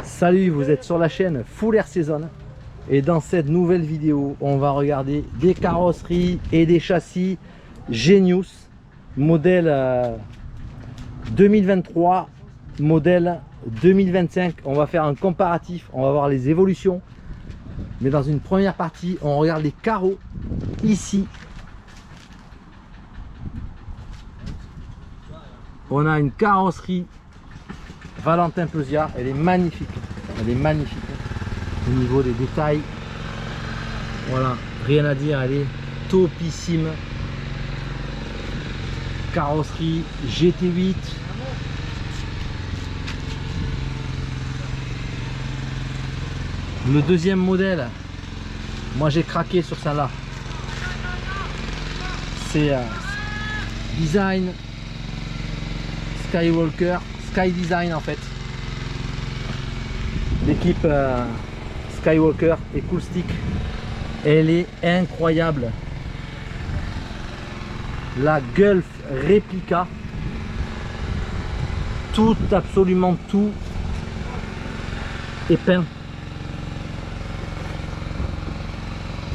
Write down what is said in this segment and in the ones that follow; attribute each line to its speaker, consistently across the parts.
Speaker 1: Salut, vous êtes sur la chaîne Full Air Season et dans cette nouvelle vidéo on va regarder des carrosseries et des châssis Genius modèle 2023 modèle 2025. On va faire un comparatif, on va voir les évolutions, mais dans une première partie on regarde les carreaux. Ici on a une carrosserie Valentin Pesia, elle est magnifique, au niveau des détails. Voilà, rien à dire, elle est topissime. Carrosserie GT8. Le deuxième modèle, moi j'ai craqué sur ça là. C'est Design Skywalker, Sky Design en fait. L'équipe Skywalker et Cool Stick, elle est incroyable. La Gulf réplica, tout, absolument tout est peint.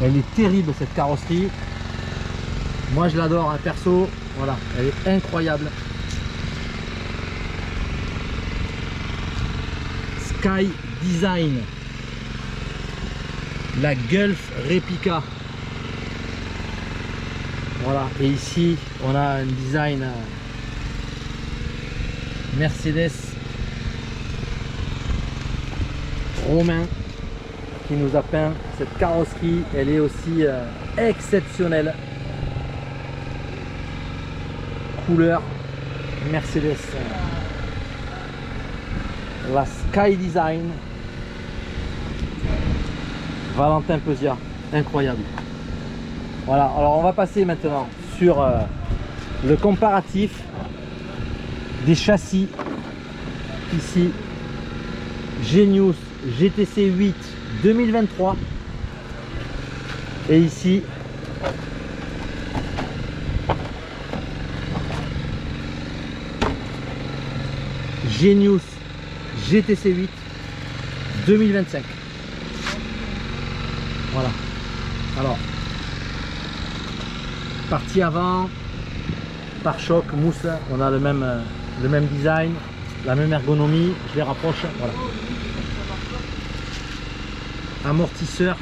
Speaker 1: Elle est terrible cette carrosserie. Moi je l'adore, hein, perso. Voilà, elle est incroyable. Sky Design, la Gulf réplica. Voilà, et ici on a un design Mercedes romain qui nous a peint cette carrosserie. Elle est aussi exceptionnelle. Couleur Mercedes, la Sky Design Valentin Pesia, incroyable. Voilà, alors on va passer maintenant sur le comparatif des châssis. Ici Genius GTC 8 2023 et ici Genius GTC 8 2025. Voilà. Alors, partie avant, pare-choc, mousse, on a le même design, la même ergonomie. Je les rapproche. Voilà. Amortisseurs,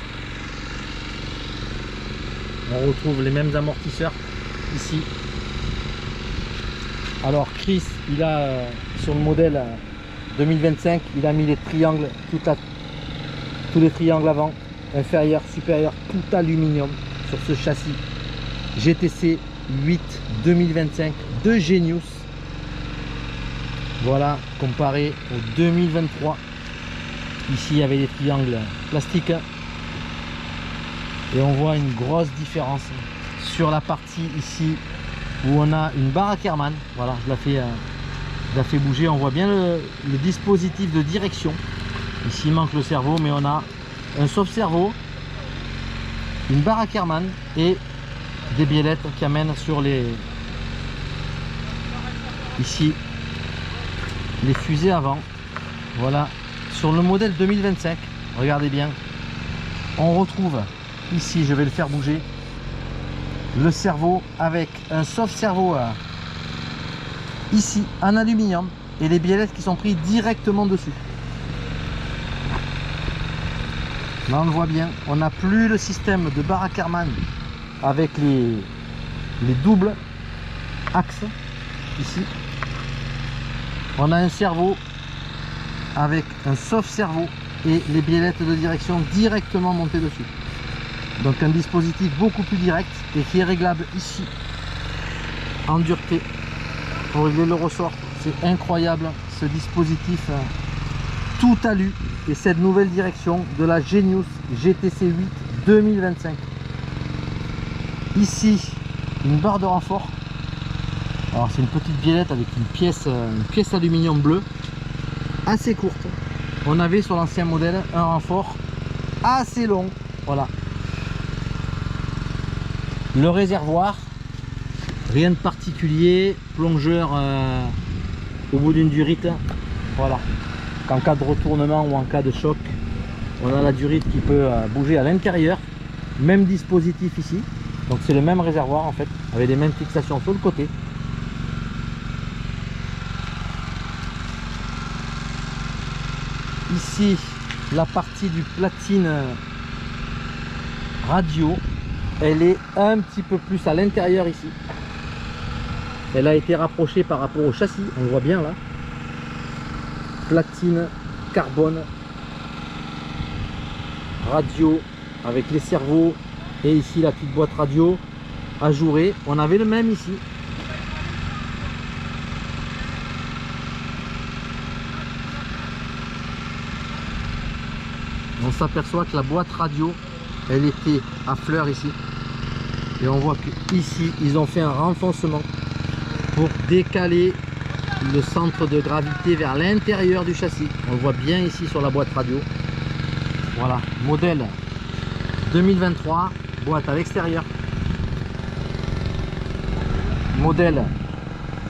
Speaker 1: on retrouve les mêmes amortisseurs ici. Alors Chris, il a sur le modèle 2025, il a mis les triangles, tous les triangles avant, inférieur, supérieur, tout aluminium sur ce châssis GTC 8 2025 de Genius. Voilà, comparé au 2023. Ici il y avait des triangles plastiques et on voit une grosse différence sur la partie ici où on a une barre Ackermann. Voilà, je la fais bouger, on voit bien le dispositif de direction. Ici il manque le cerveau, mais on a un soft cerveau, une barre Ackermann et des biellettes qui amènent sur les ici les fusées avant. Voilà, sur le modèle 2025, regardez bien, on retrouve ici, je vais le faire bouger, le cerveau avec un soft cerveau ici en aluminium et les biellettes qui sont prises directement dessus. Là on le voit bien, on n'a plus le système de barre Ackermann avec les doubles axes ici. On a un cerveau avec un soft cerveau et les biellettes de direction directement montées dessus. Donc un dispositif beaucoup plus direct et qui est réglable ici en dureté pour régler le ressort. C'est incroyable ce dispositif tout alu et cette nouvelle direction de la Genius GTC 8 2025. Ici une barre de renfort. Alors c'est une petite biellette avec une pièce aluminium bleu assez courte. On avait sur l'ancien modèle un renfort assez long. Voilà. Le réservoir, rien de particulier, plongeur au bout d'une durite. Voilà. qu'en cas de retournement ou en cas de choc, on a la durite qui peut bouger à l'intérieur. Même dispositif ici, donc c'est le même réservoir en fait, avec les mêmes fixations sur le côté. Ici, la partie du platine radio, elle est un petit peu plus à l'intérieur ici. Elle a été rapprochée par rapport au châssis, on le voit bien là. Platine, carbone, radio avec les servos et ici la petite boîte radio ajourée. On avait le même ici. On s'aperçoit que la boîte radio, elle était à fleur ici. Et on voit que ici, ils ont fait un renfoncement pour décaler le centre de gravité vers l'intérieur du châssis. On le voit bien ici sur la boîte radio. Voilà, modèle 2023, boîte à l'extérieur. Modèle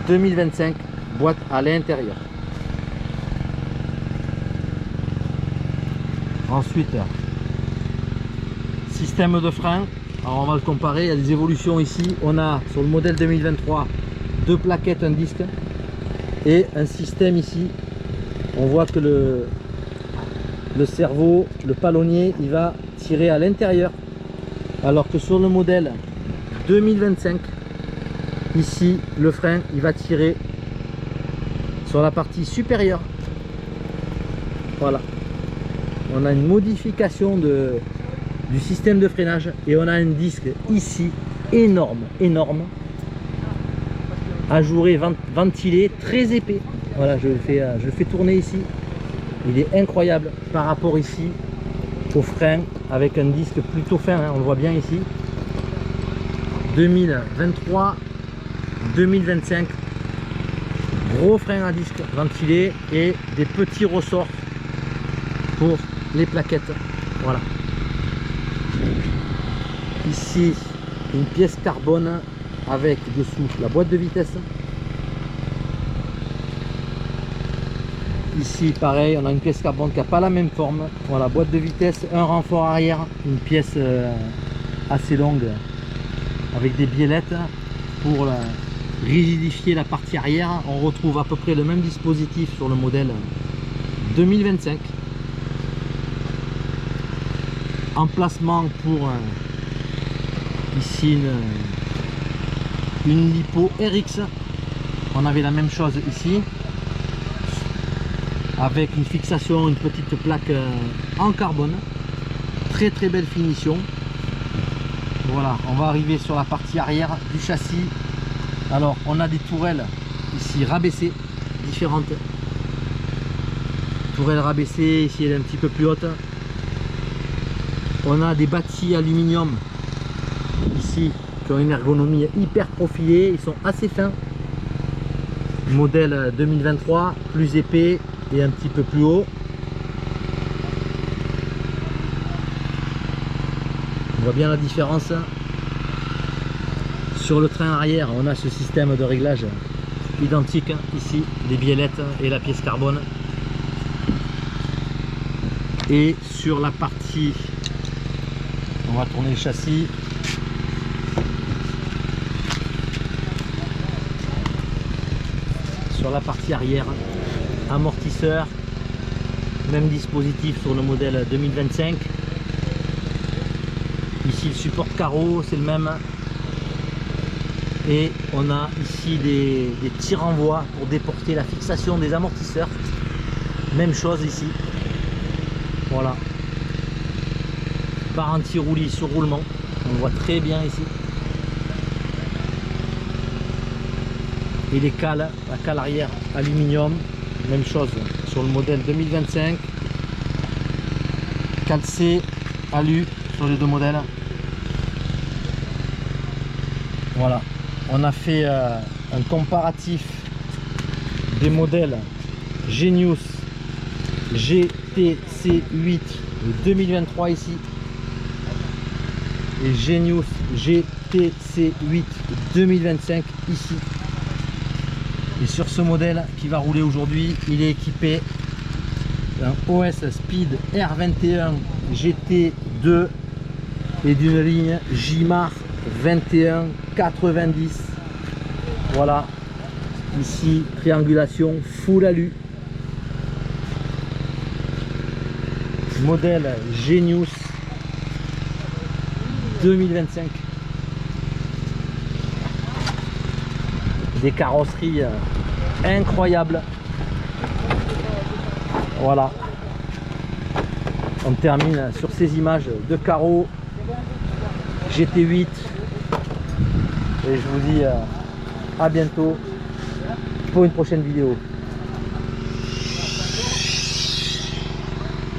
Speaker 1: 2025, boîte à l'intérieur. Ensuite, système de frein. Alors on va le comparer, il y a des évolutions ici. On a sur le modèle 2023 deux plaquettes, un disque et un système ici. On voit que le cerveau, le palonnier, il va tirer à l'intérieur, alors que sur le modèle 2025 ici le frein il va tirer sur la partie supérieure. Voilà, on a une modification du système de freinage et on a un disque ici énorme, ajouré, ventilé, très épais. Voilà, je le fais tourner ici. Il est incroyable par rapport ici au frein avec un disque plutôt fin, hein, on le voit bien ici. 2023, 2025, gros frein à disque ventilé et des petits ressorts pour les plaquettes. Voilà. Ici, une pièce carbone avec dessous la boîte de vitesse. Ici pareil, on a une pièce carbone qui n'a pas la même forme. Voilà, boîte de vitesse, un renfort arrière, une pièce assez longue avec des biellettes pour rigidifier la partie arrière. On retrouve à peu près le même dispositif sur le modèle 2025. Emplacement pour ici une lipo RX. On avait la même chose ici, avec une fixation, une petite plaque en carbone. Très belle finition. Voilà, on va arriver sur la partie arrière du châssis. Alors on a des tourelles ici rabaissées, différentes. Tourelle rabaissée, ici elle est un petit peu plus haute. On a des bâtis aluminium ici qui ont une ergonomie hyper profilée, ils sont assez fins. Modèle 2023, plus épais et un petit peu plus haut. On voit bien la différence. Sur le train arrière, on a ce système de réglage identique ici, les biellettes et la pièce carbone. Et sur la partie, on va tourner le châssis. Sur la partie arrière, amortisseur, même dispositif sur le modèle 2025. Ici le support carreau, c'est le même. Et on a ici des petits renvois pour déporter la fixation des amortisseurs. Même chose ici. Voilà. Barre anti-roulis sur roulement. On voit très bien ici. Et les cales, la cale arrière aluminium. Même chose sur le modèle 2025. Calcé, alu sur les deux modèles. Voilà. On a fait un comparatif des modèles Genius GTC8 2023 ici et Genius GTC8 2025 ici. Et sur ce modèle qui va rouler aujourd'hui, il est équipé un OS Speed R21 GT2 et d'une ligne Jimar 2190. Voilà, ici triangulation full alu, modèle Genius 2025. Des carrosseries incroyables. Voilà, on termine sur ces images de carreaux GT8 et je vous dis à bientôt pour une prochaine vidéo.